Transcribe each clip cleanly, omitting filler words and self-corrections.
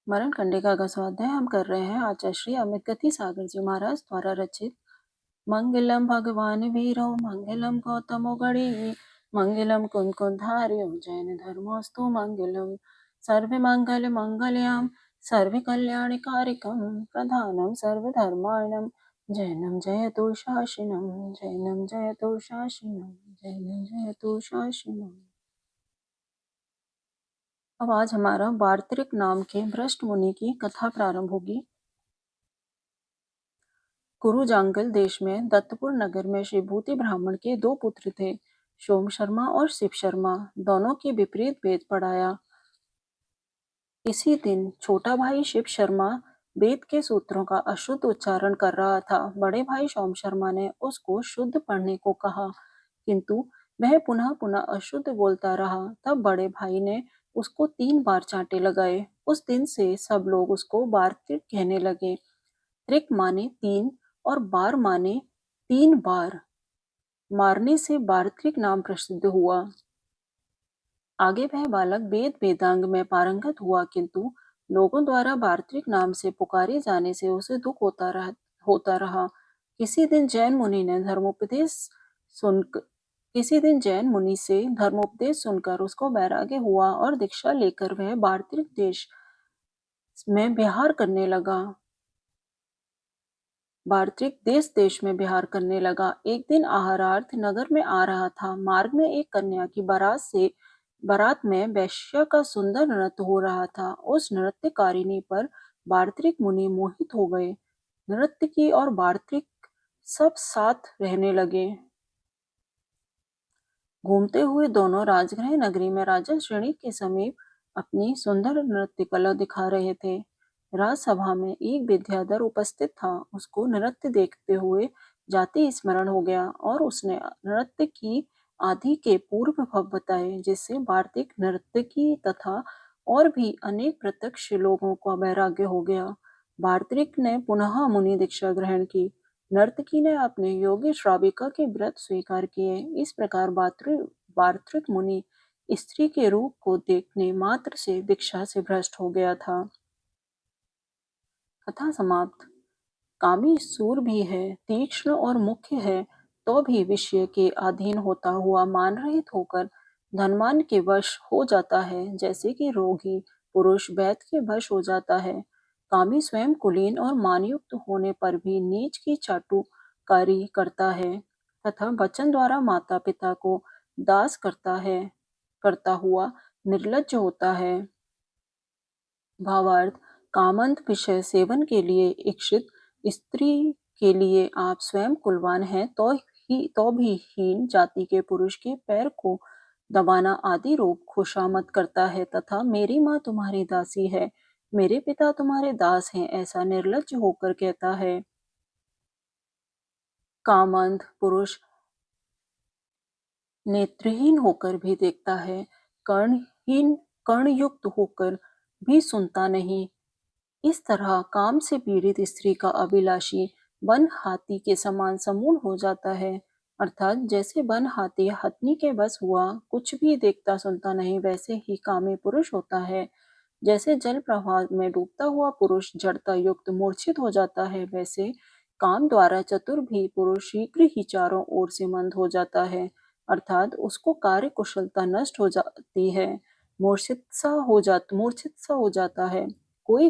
मरण कंडिका का स्वाध्याय हम कर रहे हैं आचार्य श्री अमित गति सागर जी महाराज द्वारा रचित। मंगलम भगवान वीरो मंगलम गौतमो गणी मंगलम कुंद कुंधार्यो जैन धर्मोस्तु मंगलम सर्वे मंगल मंगलयाम सर्वे कल्याण कारिकम प्रधानम सर्वधर्माणम जैनम जयतु शासनम जैनम जयतु शासनम जैनम जयतु शासनम। अब आज हमारा वार्तिक नाम के भ्रष्ट मुनि की कथा प्रारंभ होगी। कुरुजांगल देश में दत्तपुर नगर में श्री भूति ब्राह्मण के दो पुत्र थे, सोम शर्मा और शिव शर्मा। दोनों के विपरीत वेद पढ़ाया। इसी दिन छोटा भाई शिव शर्मा वेद के सूत्रों का अशुद्ध उच्चारण कर रहा था। बड़े भाई सोम शर्मा ने उसको शुद्ध पढ़ने को कहा, किंतु वह पुनः पुनः अशुद्ध बोलता रहा। तब बड़े भाई ने उसको 3 बार चांटे लगाए। उस दिन से सब लोग उसको वार्तिक कहने लगे। त्रिक माने 3 और बार माने 3 बार मारने से वार्तिक नाम प्रसिद्ध हुआ। आगे वह बालक वेद वेदांग में पारंगत हुआ, किंतु लोगों द्वारा वार्तिक नाम से पुकारे जाने से उसे दुख होता रहा। किसी दिन जैन मुनि से धर्मोपदेश सुनकर उसको वैराग्य हुआ और दीक्षा लेकर वह वार्तिक देश में विहार करने लगा। एक दिन आहारार्थ नगर में आ रहा था। मार्ग में एक कन्या की बारात में वैश्य का सुंदर नृत्य हो रहा था। उस नृत्यकारिणी पर वार्तिक मुनि मोहित हो गए। नृत्य की और वार्तिक सब साथ रहने लगे। घूमते हुए दोनों राजगृह नगरी में राजा श्रेणी के समीप अपनी सुंदर नृत्य कला दिखा रहे थे। राजसभा में एक विद्याधर उपस्थित था। उसको नृत्य देखते हुए जाति स्मरण हो गया और उसने नृत्य की आदि के पूर्व भाव बताए, जिससे वार्तिक नर्तकी तथा और भी अनेक प्रत्यक्ष लोगों का वैराग्य हो गया। वार्तिक ने पुनः मुनि दीक्षा ग्रहण की। नर्तकी ने अपने योगी श्राविका के व्रत स्वीकार किए। इस प्रकार वार्तिक मुनि स्त्री के रूप को देखने मात्र से दीक्षा से भ्रष्ट हो गया था। कथा समाप्त। कामी सूर भी है, तीक्ष्ण और मुख्य है, तो भी विषय के अधीन होता हुआ मान रहित होकर धनवान के वश हो जाता है, जैसे कि रोगी पुरुष वैद्य के वश हो जाता है। कामी स्वयं कुलीन और मानयुक्त होने पर भी नीच की चाटुकारी करता है तथा वचन द्वारा माता पिता को दास करता हुआ निर्लज्ज होता है। भावार्थ, कामंत विषय सेवन के लिए इच्छित स्त्री के लिए आप स्वयं कुलवान हैं तो भी हीन जाति के पुरुष के पैर को दबाना आदि रूप खुशामद करता है तथा मेरी माँ तुम्हारी दासी है, मेरे पिता तुम्हारे दास हैं, ऐसा निर्लज्ज होकर कहता है। कामंद पुरुष नेत्रहीन होकर भी देखता है, कर्णयुक्त होकर भी सुनता नहीं। इस तरह काम से पीड़ित स्त्री का अभिलाषी वन हाथी के समान समूल हो जाता है। अर्थात जैसे वन हाथी हथनी के बस हुआ, कुछ भी देखता सुनता नहीं, वैसे ही कामी पुरुष होता है। जैसे जल प्रवाह में डूबता हुआ पुरुष जड़ता युक्त मूर्छित हो जाता है, वैसे काम द्वारा चतुर भी पुरुष शीघ्र ही चारों ओर से मंद हो जाता है। अर्थात उसको कार्य कुशलता नष्ट हो जाती है, मूर्छित सा हो जाता है। कोई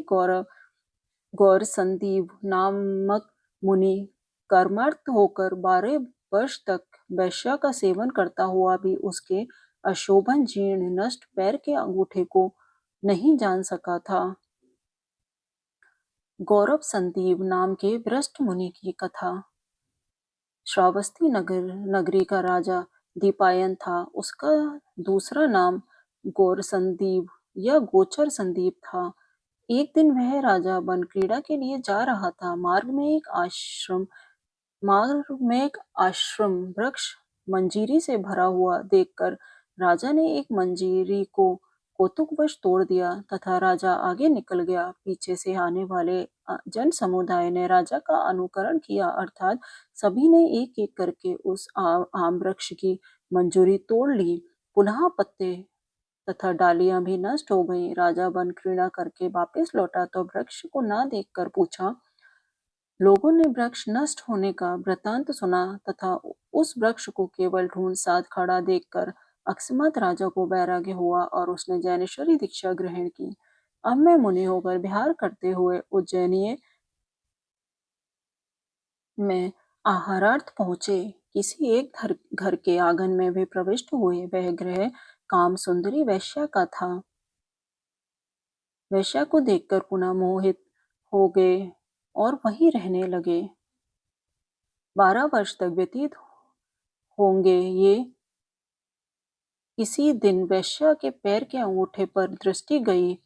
गौर संदीप नामक मुनि कर्मार्थ होकर 12 वर्ष तक वैश्या का सेवन करता हुआ भी उसके अशोभन जीर्ण नष्ट पैर के अंगूठे को नहीं जान सका था। गौरव संदीप नाम के भ्रष्ट मुनि की कथा। श्रावस्ती नगरी का राजा दीपायन था। उसका दूसरा नाम गौर संदीप या गोचर संदीप था। एक दिन वह राजा वन क्रीड़ा के लिए जा रहा था। मार्ग में एक आश्रम वृक्ष मंजीरी से भरा हुआ देखकर राजा ने एक मंजीरी को कौतुकवश तोड़ दिया तथा राजा आगे निकल गया। पीछे से आने वाले जन समुदाय ने राजा का अनुकरण किया, अर्थात सभी ने एक एक करके उस आम वृक्ष की मंजूरी तोड़ ली। पुनः पत्ते तथा डालियां भी नष्ट हो गईं। राजा वन घृणा करके वापस लौटा तो वृक्ष को ना देखकर पूछा। लोगों ने वृक्ष नष्ट होने का वृत्तांत सुना तथा उस वृक्ष को केवल ढूंढ साथ खड़ा देखकर अकस्मात राजा को वैराग्य हुआ और उसने जैनेश्वरी दीक्षा ग्रहण की। अब मैं मुनि होकर विहार करते हुए उज्जैनीय में आहारार्थ पहुंचे। किसी एक घर के आंगन में वे प्रविष्ट हुए। वह गृह काम सुंदरी वैश्या का था। वैश्या को देखकर पुनः मोहित हो गए और वहीं रहने लगे। 12 वर्ष तक व्यतीत होंगे। ये किसी दिन वैश्या के पैर के अंगूठे पर दृष्टि गई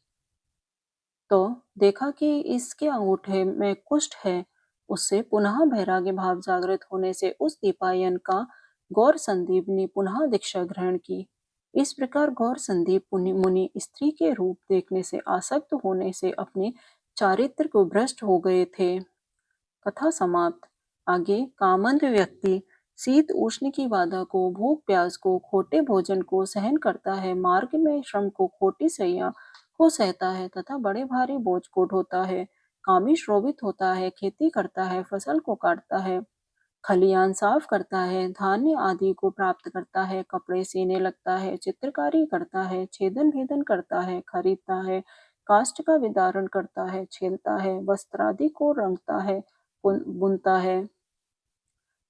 तो देखा कि इसके अंगूठे में कुष्ठ है। उससे पुनः वैराग्य भाव जागृत होने से उस दीपायन का गौर संदीप ने पुनः दीक्षा ग्रहण की। इस प्रकार गौर संदीप मुनि स्त्री के रूप देखने से आसक्त होने से अपने चारित्र को भ्रष्ट हो गए थे। कथा समाप्त। आगे कामंद व्यक्ति शीत उष्ण की बाधा को, भूख प्यास को, खोटे भोजन को सहन करता है, मार्ग में श्रम को, खोटी सैया को सहता है तथा बड़े भारी बोझ को ढोता है। कामी श्रोभित होता है, खेती करता है, फसल को काटता है, खलियान साफ करता है, धान्य आदि को प्राप्त करता है, कपड़े सीने लगता है, चित्रकारी करता है, छेदन भेदन करता है, खरीदता है, काष्ठ का विदारण करता है, छेलता है, वस्त्रादि को रंगता है, बुनता है।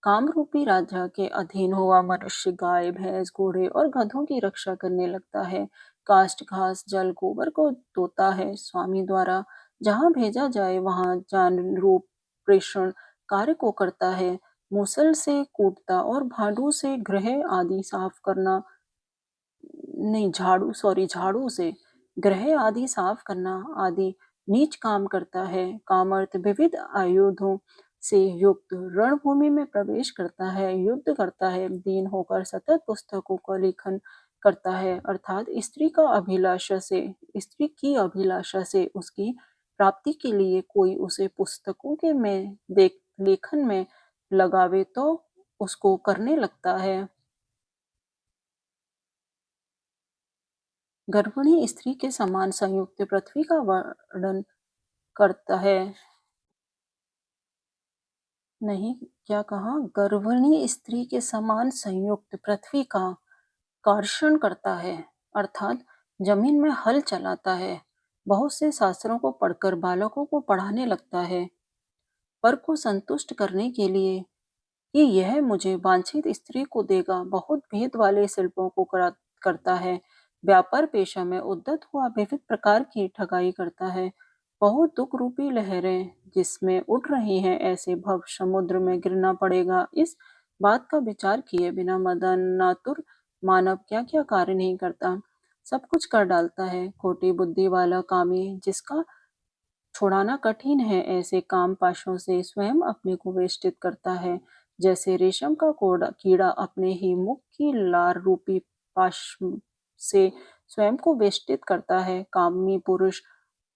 काम रूपी राजा के अधीन हुआ मनुष्य गाय भैंस घोड़े और गधों की रक्षा करने लगता है। काष्ठ घास जल गोबर को धोता है। स्वामी द्वारा जहाँ भेजा जाए वहां जान रूप प्रेषण कार्य को करता है। मुसल से कूटता और भांडू से गृह आदि साफ करना नहीं झाड़ू से गृह आदि साफ करना आदि नीच काम करता है। कामर्थ विविध आयुधों से युक्त रणभूमि में प्रवेश करता है, युद्ध करता है, दीन होकर सतत पुस्तकों का लेखन करता है, अर्थात स्त्री की अभिलाषा से उसकी प्राप्ति के लिए कोई उसे पुस्तकों के में देख लेखन में लगावे तो उसको करने लगता है। गर्भिणी स्त्री के समान संयुक्त पृथ्वी का वर्णन करता है। नहीं, क्या कहा? गर्भिणी स्त्री के समान संयुक्त पृथ्वी का कर्षण करता है, अर्थात जमीन में हल चलाता है। बहुत से शास्त्रों को पढ़कर बालकों को पढ़ाने लगता है, पर को संतुष्ट करने के लिए कि यह मुझे वांछित स्त्री को देगा। बहुत भेद वाले शिल्पों को करता है। व्यापार पेशा में उद्यत हुआ विविध प्रकार की ठगाई करता है। बहुत दुख रूपी लहरें जिसमें उठ रही हैं, ऐसे भव समुद्र में गिरना पड़ेगा। इस बात का विचार किए बिना मदनातुर मानव क्या क्या कार्य नहीं करता, सब कुछ कर डालता है। खोटी बुद्धि वाला कामी जिसका छुड़ाना कठिन है, ऐसे काम पाशों से स्वयं अपने को वेष्टित करता है। जैसे रेशम का कीड़ा अपने ही मुख की लार रूपी पाश से स्वयं को वेष्टित करता है। कामी पुरुष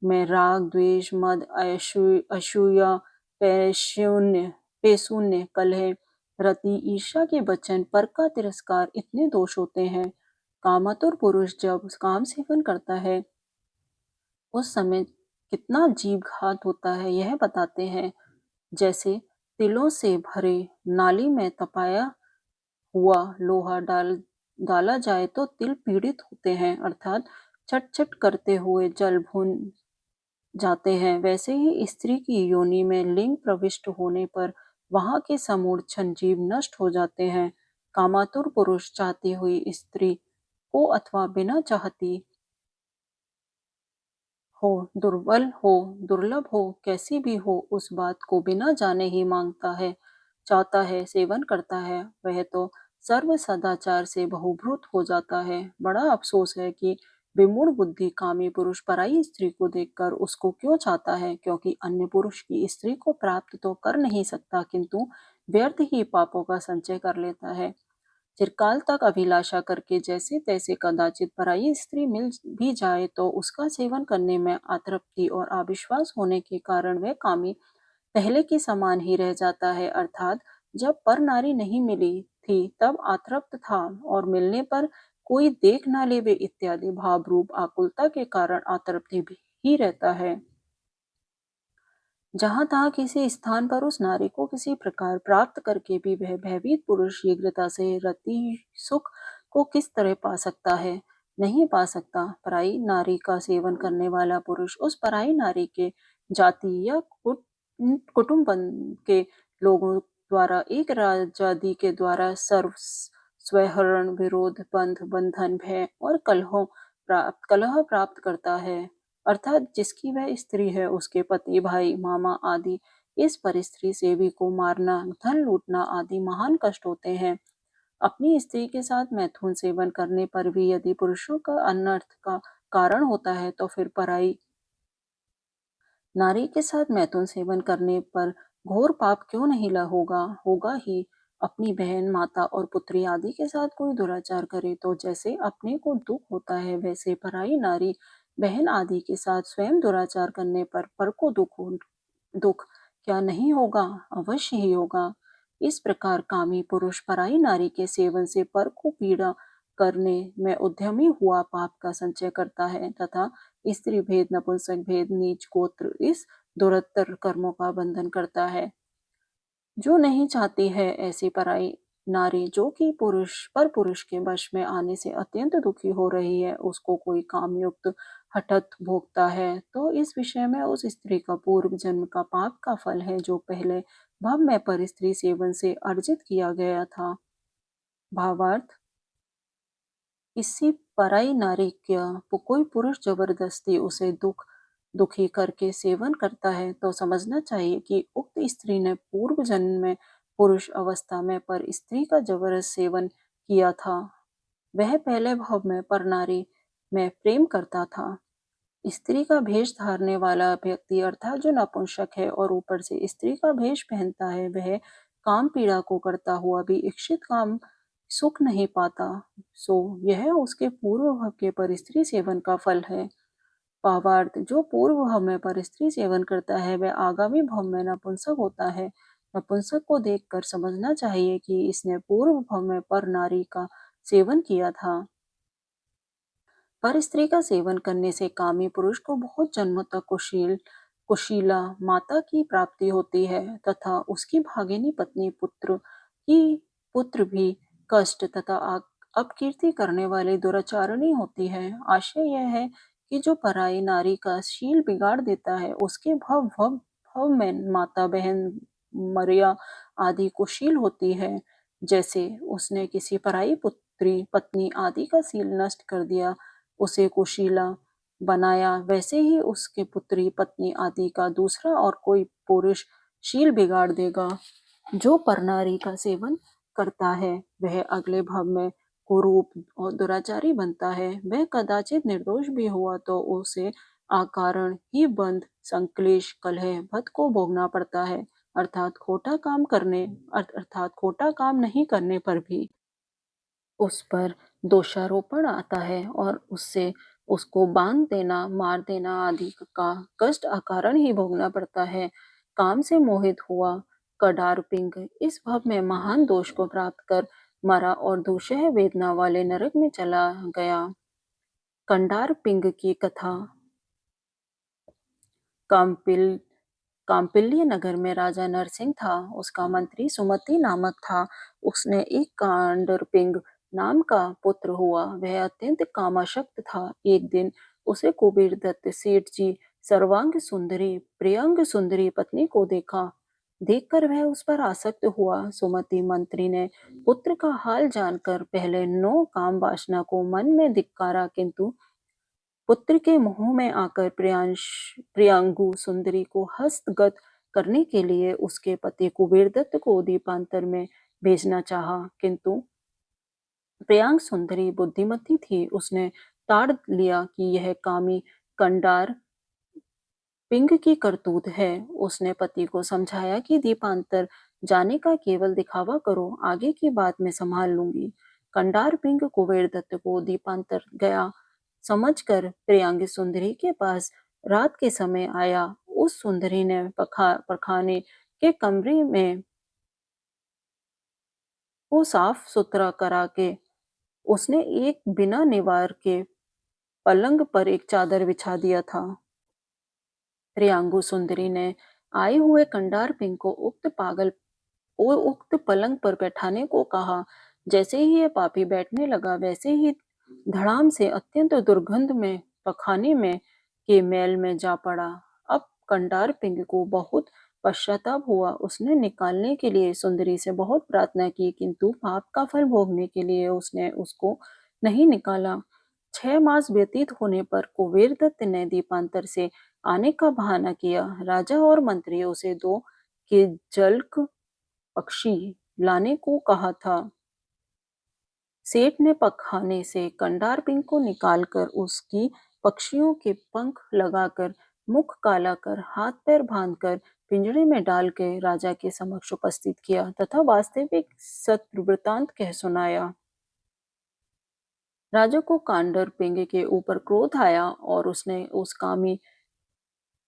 में राग द्वेष मद असूया पेशून्य कलह रति ईर्ष्या के वचन पर का तिरस्कार इतने दोष होते हैं। कामातुर पुरुष जब काम सेवन करता है उस समय कितना जीव घात होता है यह बताते हैं। जैसे तिलों से भरे नाली में तपाया हुआ लोहा डाला जाए तो तिल पीड़ित होते हैं, अर्थात छट छट करते हुए जल भून जाते हैं। वैसे ही स्त्री की योनि में लिंग प्रविष्ट होने पर वहां के समूढ़ जीव नष्ट हो जाते हैं। कामातुर पुरुष चाहती हुई स्त्री को अथवा बिना चाहती हो, दुर्बल हो, दुर्लभ हो, कैसी भी हो, उस बात को बिना जाने ही मांगता है, चाहता है, सेवन करता है, वह तो सर्व सदाचार से बहुभूत हो जाता है। बड़ा अफसोस है कि विमूढ़ बुद्धि कामी पुरुष पराई स्त्री को देखकर उसको क्यों चाहता है, क्योंकि अन्य पुरुष की स्त्री को प्राप्त तो कर नहीं सकता, किंतु व्यर्थ ही पापों का संचय कर लेता है। चिरकाल तक अभिलाषा करके जैसे तैसे कदाचित पराई स्त्री मिल भी जाए तो उसका सेवन करने में अतृप्ति और अविश्वास होने के कारण वह कामी पहले के समान ही रह जाता है, अर्थात जब पर नारी नहीं मिली थी तब अतृप्त था और मिलने पर कोई देख ना लेवे इत्यादि भावरूप आकुलता के कारण अतृप्ति भी ही रहता है। जहाँ तहाँ किसी स्थान पर उस नारी को किसी प्रकार प्राप्त करके भी वह भयभीत पुरुष शीघ्रता से रति सुख को किस तरह पा सकता है? नहीं पा सकता। पराई नारी का सेवन करने वाला पुरुष उस पराई नारी के जाति या कुटुंब के लोगों द्वारा एक राजादि के द्वारा सर्व स्वहरण विरोध बंध बंधन भय और कलह प्राप्त करता है। अर्थात जिसकी वह स्त्री है उसके पति भाई मामा आदि इस परिस्त्री सेवी को मारना धन लूटना आदि महान कष्ट होते हैं। अपनी स्त्री के साथ मैथुन सेवन करने पर भी यदि पुरुषों का अनर्थ का कारण होता है तो फिर पराई नारी के साथ मैथुन सेवन करने पर घोर पाप क्यों नहीं होगा? होगा ही। अपनी बहन माता और पुत्री आदि के साथ कोई दुराचार करे तो जैसे अपने को दुख होता है वैसे पराई नारी बहन आदि के साथ स्वयं दुराचार करने पर को दुख क्या नहीं होगा? अवश्य ही होगा। इस प्रकार कामी पुरुष पराई नारी के सेवन से पर को पीड़ा करने में उद्यमी हुआ पाप का संचय करता है तथा स्त्री भेद नपुंसक भेद नीच गोत्र इस दुरत्तर कर्मों का बंधन करता है। जो नहीं चाहती है ऐसी पराई नारी जो कि पुरुष के वश में आने से अत्यंत दुखी हो रही है उसको कोई कामयुक्त हठत भोगता है तो इस विषय में उस स्त्री का पूर्व जन्म का पाप का फल है जो पहले भव में पर स्त्री सेवन से अर्जित किया गया था। भावार्थ किसी पराई नारी का कोई पुरुष जबरदस्ती उसे दुखी करके सेवन करता है तो समझना चाहिए कि उक्त स्त्री ने पूर्व जन्म में पुरुष अवस्था में पर स्त्री का जबरदस्त सेवन किया था। वह पहले भाव में पर नारी में प्रेम करता था। स्त्री का भेष धारने वाला व्यक्ति अर्थात जो नपुंसक है और ऊपर से स्त्री का भेष पहनता है वह काम पीड़ा को करता हुआ भी इच्छित काम सुख नहीं पाता। सो यह उसके पूर्व भाव के पर स्त्री सेवन का फल है। भावार्थ जो पूर्व भाव में पर स्त्री सेवन करता है वह आगामी भाव में नपुंसक होता है। नपुंसक को देखकर समझना चाहिए कि इसने पूर्व भाव में पर नारी का सेवन किया था। पर स्त्री का सेवन करने से कामी पुरुष को बहुत जन्मों तक कुशीला माता की प्राप्ति होती है तथा उसकी भागिनी पत्नी पुत्र भी कष्ट तथा अपकीर्ति करने वाली दुराचारणी होती है। आशय यह है कि जो पराई नारी का शील बिगाड़ देता है उसके भव भव भव में माता बहन मरिया आदि कुशील होती है। जैसे उसने किसी पराई पुत्री पत्नी आदि का शील नष्ट कर दिया उसे कुशीला बनाया वैसे ही उसके पुत्री पत्नी आदि का दूसरा और कोई पुरुष शील बिगाड़ देगा। जो परनारी का सेवन करता है वह अगले भाव में कुरूप और दुराचारी बनता है। वह कदाचित निर्दोष भी हुआ तो उसे अकारण ही बंध संक्लेश कलह भद को भोगना पड़ता है। अर्थात खोटा काम नहीं करने पर भी उस पर दोषारोपण आता है और उससे उसको बांध देना मार देना आदि का कष्ट अकारण ही भोगना पड़ता है। काम से मोहित हुआ कडारपिंग इस भाव में महान दोष को प्राप्त कर मरा और दुषह वेदना वाले नरक में चला गया। कंडारपिंग की कथा काम्पिल्य नगर में राजा नरसिंह था। उसका मंत्री सुमति नामक था। उसने एक कांडरपिंग नाम का पुत्र हुआ। वह अत्यंत कामाशक्त था। एक दिन उसे कुबेर दत्त सेठ जी सर्वांग सुंदरी प्रियंग सुंदरी पत्नी को देखा। देखकर वह उस पर आसक्त हुआ। सुमति मंत्री ने पुत्र का हाल जानकर पहले 9 काम वासना को मन में धिक्कारा किंतु पुत्र के मुंह में आकर प्रियांगु सुंदरी को हस्तगत करने के लिए उसके पति कुबेरदत्त को दीपांतर में भेजना चाहा किंतु प्रियांग सुंदरी बुद्धिमती थी। उसने ताड़ लिया कि यह कामी कंडार पिंग की करतूत है। उसने पति को समझाया कि दीपांतर जाने का केवल दिखावा करो, आगे की बात मैं संभाल लूंगी। कंडार पिंग कुबेरदत्त को दीपांतर गया समझकर प्रियांगी सुंदरी के पास रात के समय आया। उस सुंदरी ने पखाने के कमरे में को साफ सुथरा करा के उसने एक बिना निवार के पलंग पर एक चादर बिछा दिया था। रियांगू सुंदरी ने आए हुए कंडार पिंग को उक्त पलंग पर बैठाने को कहा। जैसे ही ये पापी बैठने लगा, वैसे ही धड़ाम से अत्यंत दुर्गंध में पखाने में के मैल में जा पड़ा। अब कंडार पिंग को बहुत पश्चाताप हुआ। उसने निकालने के लिए सुंदरी से बहुत प्रार्थना की, किंतु पाप का फल भोगने के लिए उसने उसको नहीं निकाला। 6 मास व्यतीत होने पर कुबेर दत्त ने दीपांतर से आने का बहाना किया। राजा और मंत्रियों से दो के जल्क पक्षी लाने को कहा था। सेठ ने पखाने से कंडार पिंग को निकालकर उसकी पक्षियों के पंख लगाकर, मुख काला कर, हाथ पैर बांधकर पिंजड़े में डाल के राजा के समक्ष उपस्थित किया तथा वास्तविक सत्य वृतांत कह सुनाया। राजा को कांडर पिंग के ऊपर क्रोध आया और उसने उस कामी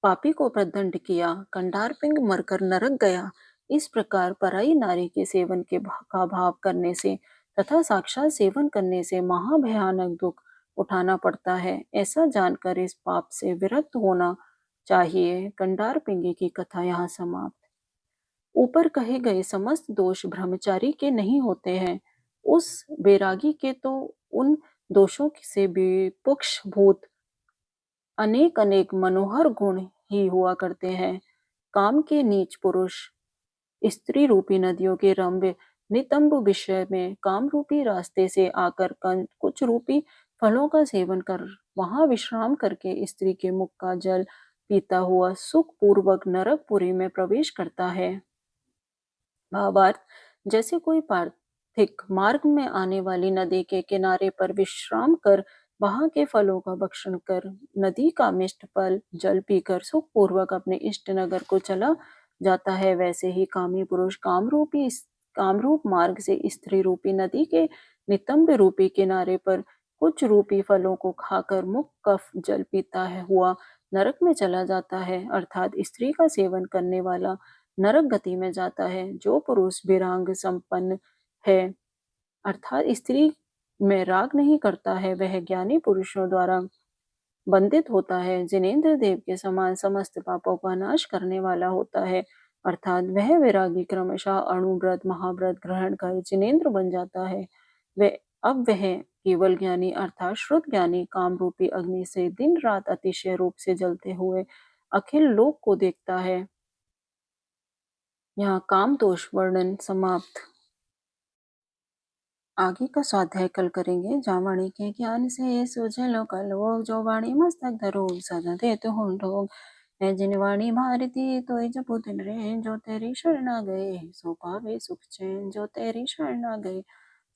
पापी को प्रदंड किया। कंडार पिंग मरकर नरक गया। इस प्रकार पराई नारी के सेवन का भाव करने से तथा साक्षात सेवन करने से महाभयानक दुख उठाना पड़ता है। ऐसा जानकर इस पाप से विरक्त होना चाहिए। कंडार पिंगी की कथा यहाँ समाप्त। ऊपर कहे गए समस्त दोष ब्रह्मचारी के नहीं होते हैं, उस बैरागी के तो उन दोषों से विपक्ष भूत अनेक अनेक मनोहर गुण ही हुआ करते हैं। काम के नीच पुरुष स्त्री रूपी नदियों के रंभ नितंब विषय में काम रूपी रास्ते से आकर कुछ रूपी फलों का सेवन कर वहां विश्राम करके स्त्री के मुख का जल पीता हुआ सुख पूर्वक नरकपुरी में प्रवेश करता है। भावार्थ, जैसे कोई पार्थिक मार्ग में आने वाली नदी के किनारे पर विश्राम कर वहां के फलों का भक्षण कर नदी का मिष्ट फल जल पीकर सुख पूर्वक अपने इष्ट नगर को चला जाता है, वैसे ही कामी पुरुष कामरूप मार्ग से स्त्री रूपी नदी के नितंब रूपी किनारे पर कुछ रूपी फलों को खाकर मुख कफ जल पीता है हुआ नरक में चला जाता है। अर्थात स्त्री का सेवन करने वाला नरक गति में जाता है। जो पुरुष विरांग संपन्न है अर्थात स्त्री में राग नहीं करता है, वह ज्ञानी पुरुषों द्वारा बंदित होता है। जिनेन्द्र देव के समान समस्त पापों का नाश करने वाला होता है, अर्थात वह वैरागी क्रमशः अणुव्रत महाव्रत ग्रहण कर जिनेन्द्र बन जाता है। वह केवल ज्ञानी अर्थात श्रुत ज्ञानी काम रूपी अग्नि से दिन रात अतिशय रूप से जलते हुए अखिल लोक को देखता है। यहाँ काम दोष वर्णन समाप्त। आगे का स्वाध्याय कल करेंगे। जा वाणी के ज्ञान से सुझलो कलोग, जो वाणी मस्तक धरो सदा देत हो ठोग। है जिन वाणी भारती तो जपु दिन रे, जो तेरी शरण आ गए सो पावे सुख चैन, जो तेरी शरण आ गए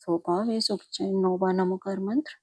सो पावे सुख चैन। 9वां नमोकार मंत्र।